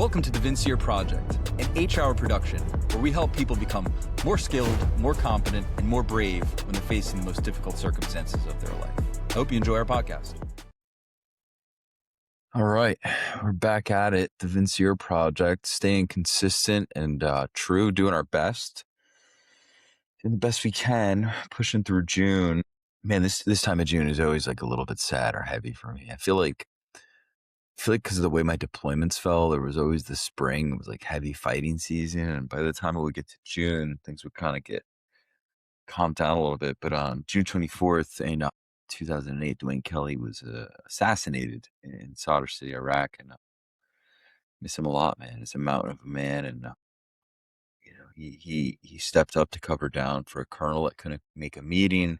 Welcome to the Vincier Project, an H-hour production where we help people become more skilled, more competent, and more brave when they're facing the most difficult circumstances of their life. I hope you enjoy our podcast. All right, we're back at it. The Vincier Project, staying consistent and true, doing our best. Doing the best we can, pushing through June. Man, this time of June is always like a little bit sad or heavy for me. I feel like because of the way my deployments fell, there was always the spring. It was like heavy fighting season. And by the time it would get to June, things would kind of get calmed down a little bit. But on June 24th in 2008, Dwayne Kelly was assassinated in Sadr City, Iraq. And miss him a lot, man. He's a mountain of a man. And, he stepped up to cover down for a colonel that couldn't make a meeting.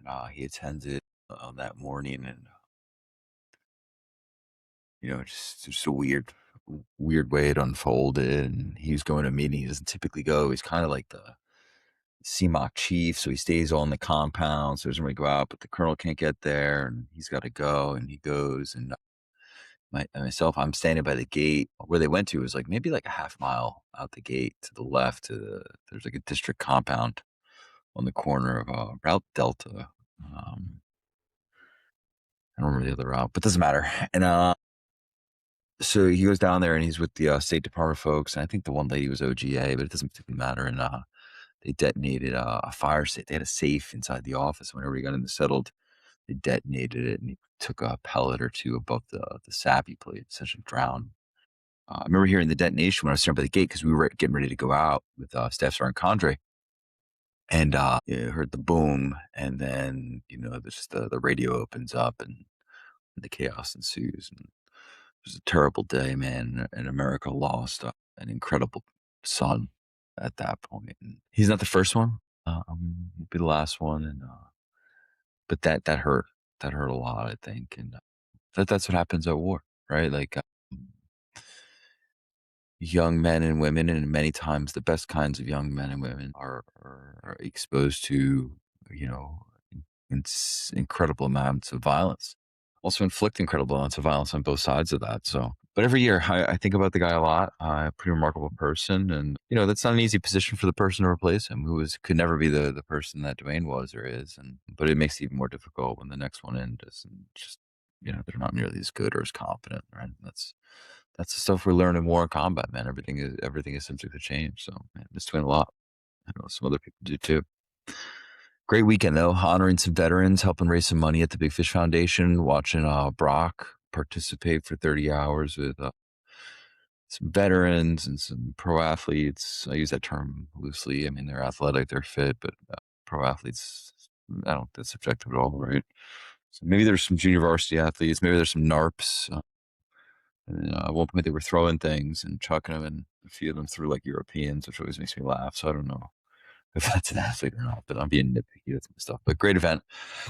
And he attends it that morning. And, just a weird way it unfolded. And he was going to a meeting he doesn't typically go. He's kind of like the CMOC chief, so he stays on the compound, so he doesn't really go out, but the colonel can't get there, and he's got to go, and he goes. And myself, I'm standing by the gate. Where they went to was maybe a half mile out the gate to the left. There's a district compound on the corner of Route Delta. I don't remember the other route, but doesn't matter. And so he goes down there and he's with the State Department folks. And I think the one lady was OGA, but it doesn't particularly matter. And they detonated a fire safe. They had a safe inside the office. Whenever he got in the settled, they detonated it, and he took a pellet or two above the sap he played, essentially drowned. I remember hearing the detonation when I was standing by the gate because we were getting ready to go out with Staff Sergeant Condre. And heard the boom, and then the radio opens up, and the chaos ensues. And it was a terrible day, man. And America lost an incredible son at that point. And he's not the first one. He'll be the last one. And but that hurt. That hurt a lot, I think. And that's what happens at war, right? Young men and women, and many times the best kinds of young men and women are exposed to, incredible amounts of violence. Also inflict incredible amounts of violence on both sides of that. So, but every year I think about the guy a lot. A pretty remarkable person, and that's not an easy position for the person to replace him, who could never be the person that Dwayne was or is. But it makes it even more difficult when the next one in doesn't just they're not nearly as good or as competent, right? That's the stuff we learn in war and combat, man. Everything is subject to change. So, man, miss Dwayne a lot. I know some other people do too. Great weekend though, honoring some veterans, helping raise some money at the Big Fish Foundation, watching Brock participate for 30 hours with some veterans and some pro athletes. I use that term loosely. I mean, they're athletic, they're fit, but pro athletes, I don't think that's subjective at all, right? So maybe there's some junior varsity athletes, maybe there's some NARPs. And at one point they were throwing things and chucking them, and a few of them threw like Europeans, which always makes me laugh. So I don't know if that's an athlete or not, but I'm being nitpicky with some stuff. But great event.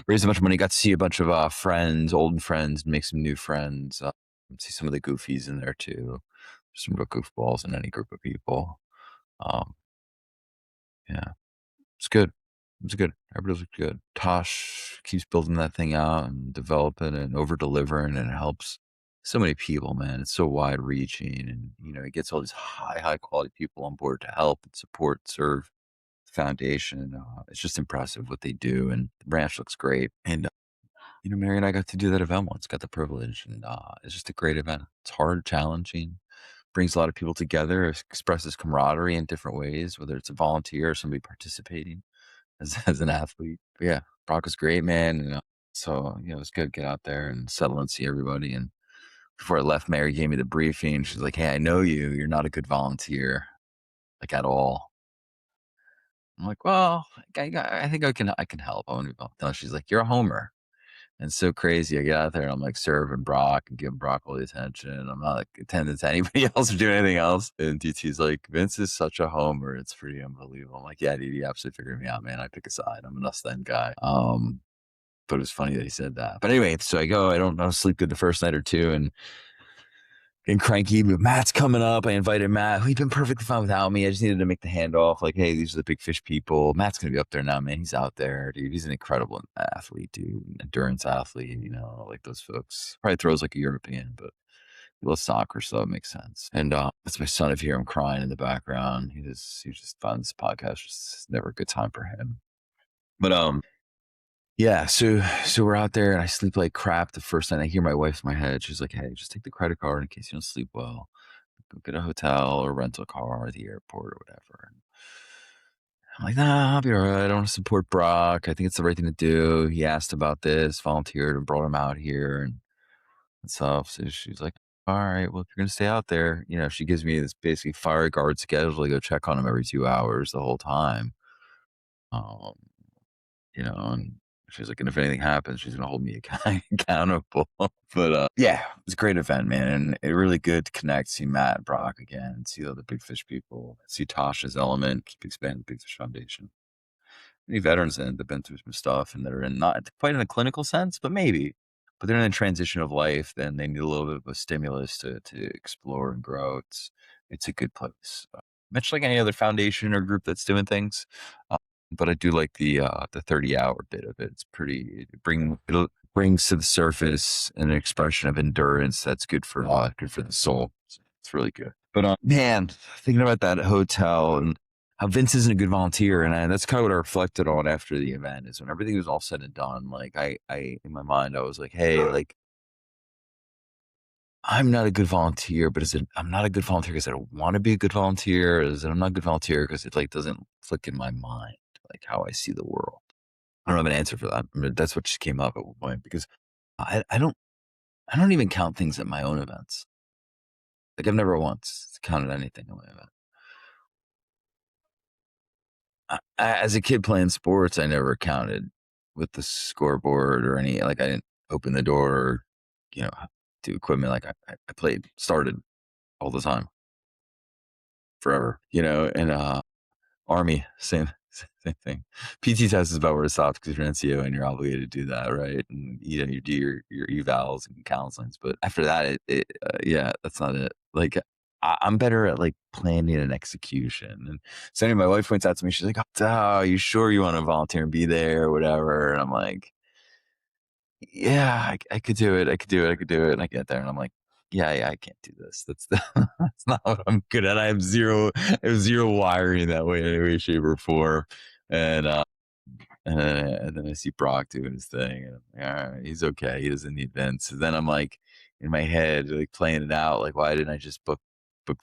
Raised a bunch of money. Got to see a bunch of friends, old friends, make some new friends. See some of the goofies in there too. Some real goofballs in any group of people. Yeah, it's good. It's good. Everybody looks good. Tosh keeps building that thing out and developing and over delivering, and it helps so many people, man. It's so wide reaching, and it gets all these high quality people on board to help and support, serve the foundation. It's just impressive what they do, and the branch looks great. And Mary and I got to do that event once, got the privilege, and it's just a great event. It's hard, challenging, brings a lot of people together, expresses camaraderie in different ways, whether it's a volunteer or somebody participating as an athlete. But yeah, Brock was great, man. And so it was good to get out there and settle and see everybody. And before I left, Mary gave me the briefing. She's like, "Hey, I know you. You're not a good volunteer, at all." I'm like, "Well, I think I can help." No, she's like, "You're a homer." And it's so crazy. I get out there and I'm serving Brock and giving Brock all the attention. I'm not attending to anybody else or doing anything else. And DT's like, "Vince is such a homer. It's pretty unbelievable." I'm like, "Yeah, dude, you absolutely figured me out, man. I pick a side. I'm an us then guy." But it was funny that he said that. But anyway, so I go, I don't sleep good the first night or two, and getting cranky. But Matt's coming up. I invited Matt. He'd been perfectly fine without me. I just needed to make the handoff. Like, hey, these are the Big Fish people. Matt's going to be up there now, man. He's out there, dude. He's an incredible athlete, dude. Endurance athlete, like those folks. Probably throws like a European, but He loves soccer, so that makes sense. And that's my son. If you hear him crying in the background, he just finds this podcast just never a good time for him. But yeah, so we're out there and I sleep like crap the first night. I hear my wife in my head. She's like, "Hey, just take the credit card in case you don't sleep well. Go get a hotel or rental car at the airport or whatever." And I'm like, "Nah, I'll be all right. I don't want to support Brock. I think it's the right thing to do. He asked about this, volunteered, and brought him out here and stuff." So she's like, "All right, well, if you're gonna stay out there, she gives me this basically fire guard schedule to go check on him every 2 hours the whole time. Um, and she's like, and if anything happens, she's gonna hold me accountable." But yeah, it was a great event, man, and it really good to connect, see Matt and Brock again, see all the Big Fish people, see Tasha's Element, keep expanding the Big Fish Foundation. Any veterans in that have been through some stuff and that are in not quite in a clinical sense, but maybe, but they're in a transition of life, then they need a little bit of a stimulus to explore and grow. It's a good place. Much like any other foundation or group that's doing things. But I do like the 30-hour bit of it. It's pretty it brings to the surface an expression of endurance that's good for the soul. It's really good. But man, thinking about that hotel and how Vince isn't a good volunteer, and that's kind of what I reflected on after the event. Is when everything was all said and done, like I in my mind, I was like, hey, like I'm not a good volunteer, but is it I'm not a good volunteer because I don't want to be a good volunteer? Is it I'm not a good volunteer because it like doesn't click in my mind, like how I see the world? I don't have an answer for that. I mean, that's what just came up at one point because I don't even count things at my own events. Like I've never once counted anything at my event. As a kid playing sports, I never counted with the scoreboard or any like I didn't open the door or, you know, do equipment. Like I played, started all the time, forever, and Army, same thing. PT test is about where it stops because you're an NCO and you're obligated to do that, right? And you do your evals and counselings, but after that, yeah, that's not it. Like I'm better at like planning and execution. And so anyway, my wife points out to me, she's like, "Oh, you sure you want to volunteer and be there or whatever?" And I'm like, "Yeah, I could do it. I could do it. I could do it." And I get there and I'm like, yeah, I can't do this. That's not what I'm good at. I have zero wiring that way in any way, shape, or form. And and then I see Brock doing his thing, and I'm like, all right, he's okay. He doesn't need Vince. So then I'm like in my head, like playing it out, like why didn't I just book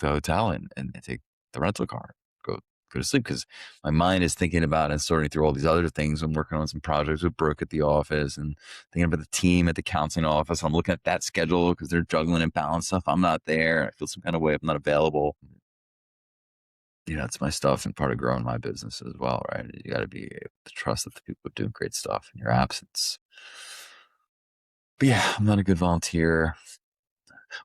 the hotel and take the rental car, go to sleep? Because my mind is thinking about and sorting through all these other things. I'm working on some projects with Brooke at the office and thinking about the team at the counseling office. I'm looking at that schedule because they're juggling and balance stuff. I'm not there. I feel some kind of way. I'm not available. It's my stuff and part of growing my business as well, right? You got to be able to trust that the people are doing great stuff in your absence. But yeah, I'm not a good volunteer.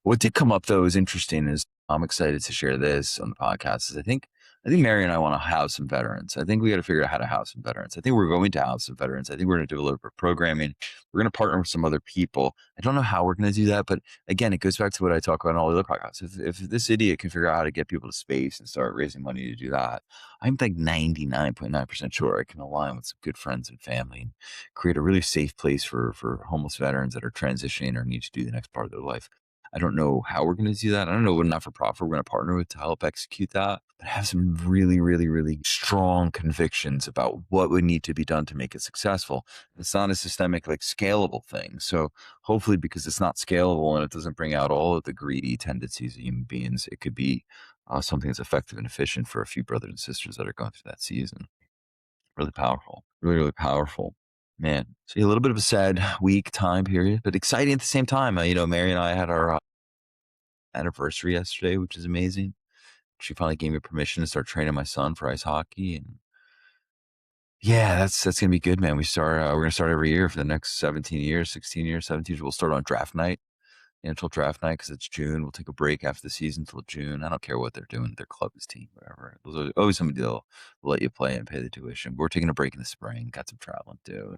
What did come up though is interesting is I'm excited to share this on the podcast is I think Mary and I want to house some veterans. I think we got to figure out how to house some veterans. I think we're going to house some veterans. I think we're going to develop programming. We're going to partner with some other people. I don't know how we're going to do that, but again, it goes back to what I talk about in all the other podcasts. If this idiot can figure out how to get people to space and start raising money to do that, I'm like 99.9% sure I can align with some good friends and family and create a really safe place for homeless veterans that are transitioning or need to do the next part of their life. I don't know how we're going to do that. I don't know what not for profit we're going to partner with to help execute that. But I have some really, really, really strong convictions about what would need to be done to make it successful. It's not a systemic, like scalable thing. So hopefully, because it's not scalable and it doesn't bring out all of the greedy tendencies of human beings, it could be something that's effective and efficient for a few brothers and sisters that are going through that season. Really powerful. Really, really powerful. Man, so a little bit of a sad week time period, but exciting at the same time. Mary and I had our anniversary yesterday, which is amazing. She finally gave me permission to start training my son for ice hockey, and yeah, that's gonna be good, man. We're gonna start every year for the next 17 years, 16 years, 17 years. We'll start on draft night, until draft night because it's June. We'll take a break after the season until June. I don't care what they're doing, their club, is team, whatever. There's always somebody that'll let you play and pay the tuition. We're taking a break in the spring. Got some traveling to do.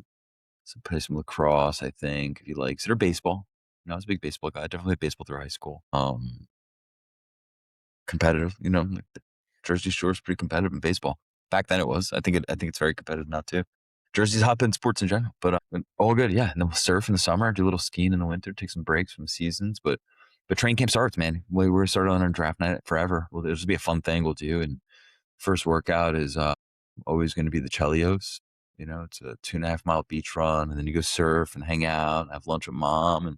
Play some lacrosse, I think, if he likes it, or baseball. I was a big baseball guy. Definitely played baseball through high school. Competitive, like the Jersey Shore is pretty competitive in baseball. Back then it was. I think it's very competitive now too. Jersey's hot in sports in general, but all good. Yeah. And then we'll surf in the summer, do a little skiing in the winter, take some breaks from the seasons. But But training camp starts, man. We're started on our draft night forever. Well, this will be a fun thing we'll do. And first workout is always going to be the Chelios. You know, it's a 2.5 mile beach run, and then you go surf and hang out, and have lunch with mom, and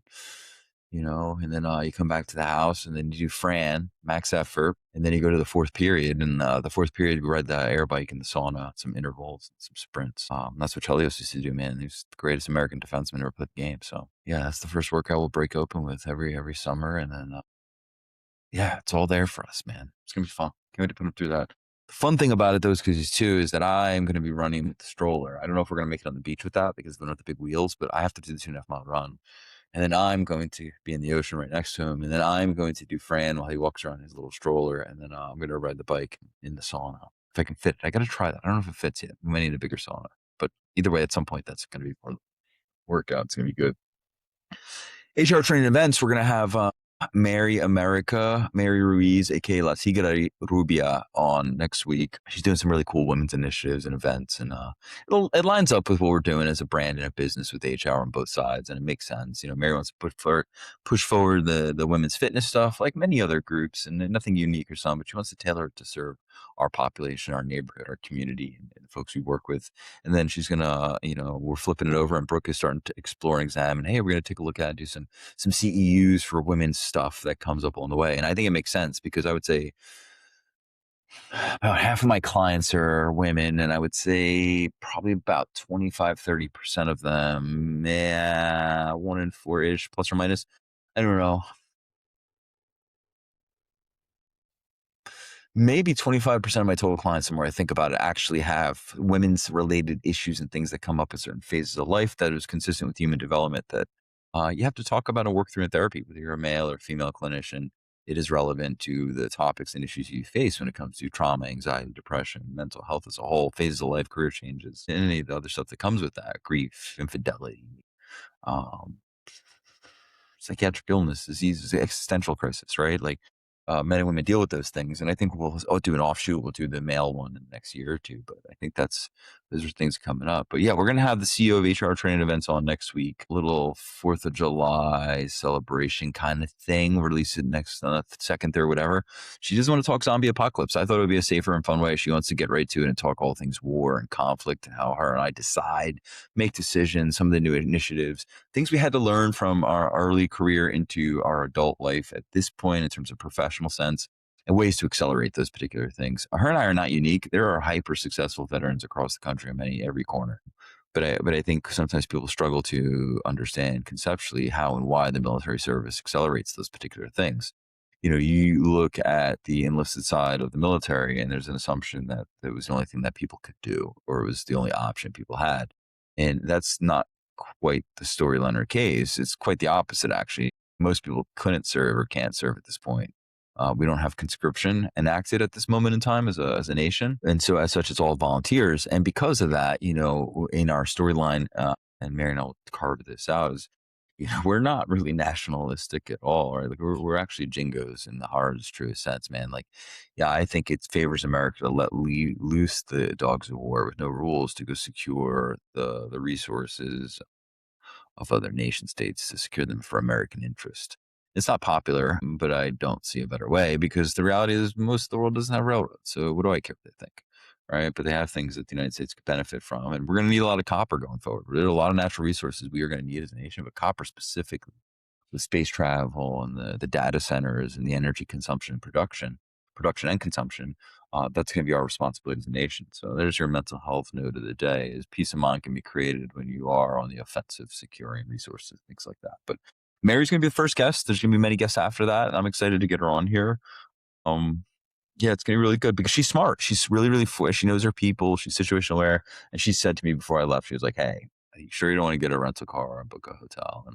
and then you come back to the house, and then you do Fran max effort, and then you go to the fourth period, and the fourth period we ride the air bike in the sauna, some intervals, some sprints. That's what Chelios used to do, man. He's the greatest American defenseman ever played the game. So yeah, that's the first workout we'll break open with every summer, and then yeah, it's all there for us, man. It's gonna be fun. Can't wait to put him through that. The fun thing about it, though, is too, is that I'm gonna be running with the stroller. I don't know if we're gonna make it on the beach with that because they're not the big wheels, but I have to do the 2.5 mile run. And then I'm going to be in the ocean right next to him. And then I'm going to do Fran while he walks around his little stroller. And then I'm going to ride the bike in the sauna if I can fit it. I got to try that. I don't know if it fits yet. We might need a bigger sauna. But either way, at some point, that's going to be part of the workout. It's going to be good. HR training events, we're going to have Mary Ruiz, aka La Tigre Rubia, on next week. She's doing some really cool women's initiatives and events, and it lines up with what we're doing as a brand and a business with HR on both sides, and it makes sense. Mary wants to push forward the women's fitness stuff, like many other groups, and nothing unique or something, but she wants to tailor it to serve our population, our neighborhood, our community, and the folks we work with. And then she's gonna, we're flipping it over, and Brooke is starting to explore and examine. Hey, we're gonna take a look at, do some CEUs for women's stuff that comes up on the way. And I think it makes sense because I would say about half of my clients are women, and I would say probably about 25-30% of them, yeah, 1 in 4-ish, plus or minus. I don't know. Maybe 25% of my total clients, the more I think about it, actually have women's related issues and things that come up at certain phases of life that is consistent with human development that you have to talk about and work through in therapy, whether you're a male or female clinician. It is relevant to the topics and issues you face when it comes to trauma, anxiety, depression, mental health as a whole, phases of life, career changes, and any of the other stuff that comes with that, grief, infidelity, um, psychiatric illness, diseases, existential crisis, right? Like men and women deal with those things. And I think we'll do an offshoot. We'll do the male one in the next year or two. But I think those are things coming up. But yeah, we're going to have the CEO of HR training events on next week. Little 4th of July celebration kind of thing. Release it next second, third, whatever. She doesn't want to talk zombie apocalypse. I thought it would be a safer and fun way. She wants to get right to it and talk all things war and conflict and how her and I decide, make decisions, some of the new initiatives, things we had to learn from our early career into our adult life at this point in terms of professional sense and ways to accelerate those particular things. Her and I are not unique. There are hyper successful veterans across the country in every corner. But I think sometimes people struggle to understand conceptually how and why the military service accelerates those particular things. You look at the enlisted side of the military, and there's an assumption that it was the only thing that people could do, or it was the only option people had. And that's not quite the storyline or case. It's quite the opposite, actually. Most people couldn't serve or can't serve at this point. We don't have conscription enacted at this moment in time as a nation. And so, as such, it's all volunteers. And because of that, in our storyline, and Mary and I will carve this out, is we're not really nationalistic at all, right? Like we're actually jingos in the hardest, truest sense, man. Like, yeah, I think it favors America to let loose the dogs of war with no rules to go secure the resources of other nation states to secure them for American interest. It's not popular, but I don't see a better way because the reality is most of the world doesn't have railroads. So what do I care what they think? Right. But they have things that the United States could benefit from. And we're going to need a lot of copper going forward. There are a lot of natural resources we are going to need as a nation, but copper specifically, the space travel and the data centers and the energy consumption and production and consumption, that's going to be our responsibility as a nation. So there's your mental health note of the day: is peace of mind can be created when you are on the offensive, securing resources, things like that. But Mary's going to be the first guest. There's going to be many guests after that. And I'm excited to get her on here. Um, yeah, it's going to be really good because she's smart. She's really, really, she knows her people. She's situational aware. And she said to me before I left, she was like, "Hey, are you sure you don't want to get a rental car and book a hotel?"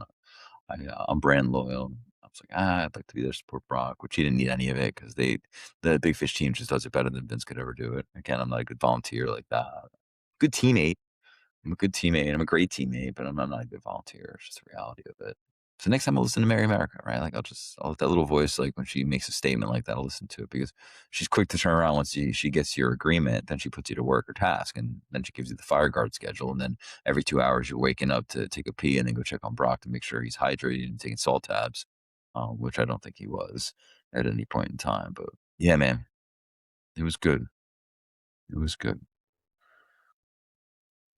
And I'm brand loyal. I was like, I'd like to be there to support Brock, which he didn't need any of it because the Big Fish team just does it better than Vince could ever do it. Again, I'm not a good volunteer like that. Good teammate. I'm a good teammate. I'm a great teammate, but I'm not a good volunteer. It's just the reality of it. So next time I'll listen to Mary America, right? Like I'll let that little voice, like when she makes a statement like that, I'll listen to it because she's quick to turn around once she gets your agreement. Then she puts you to work or task, and then she gives you the fire guard schedule. And then every 2 hours you're waking up to take a pee and then go check on Brock to make sure he's hydrated and taking salt tabs. which I don't think he was at any point in time. But yeah, man, it was good. It was good.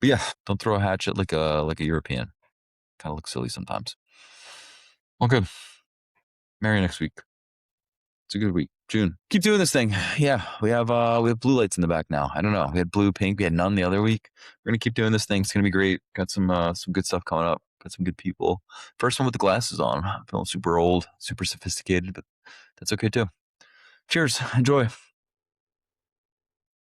But yeah, don't throw a hatchet like a European. Kind of looks silly sometimes. Well, good. Marry next week. It's a good week. June. Keep doing this thing. Yeah, we have blue lights in the back now. I don't know. We had blue, pink. We had none the other week. We're gonna keep doing this thing. It's gonna be great. Got some good stuff coming up. Got some good people. First one with the glasses on. I'm feeling super old, super sophisticated, but that's okay too. Cheers. Enjoy.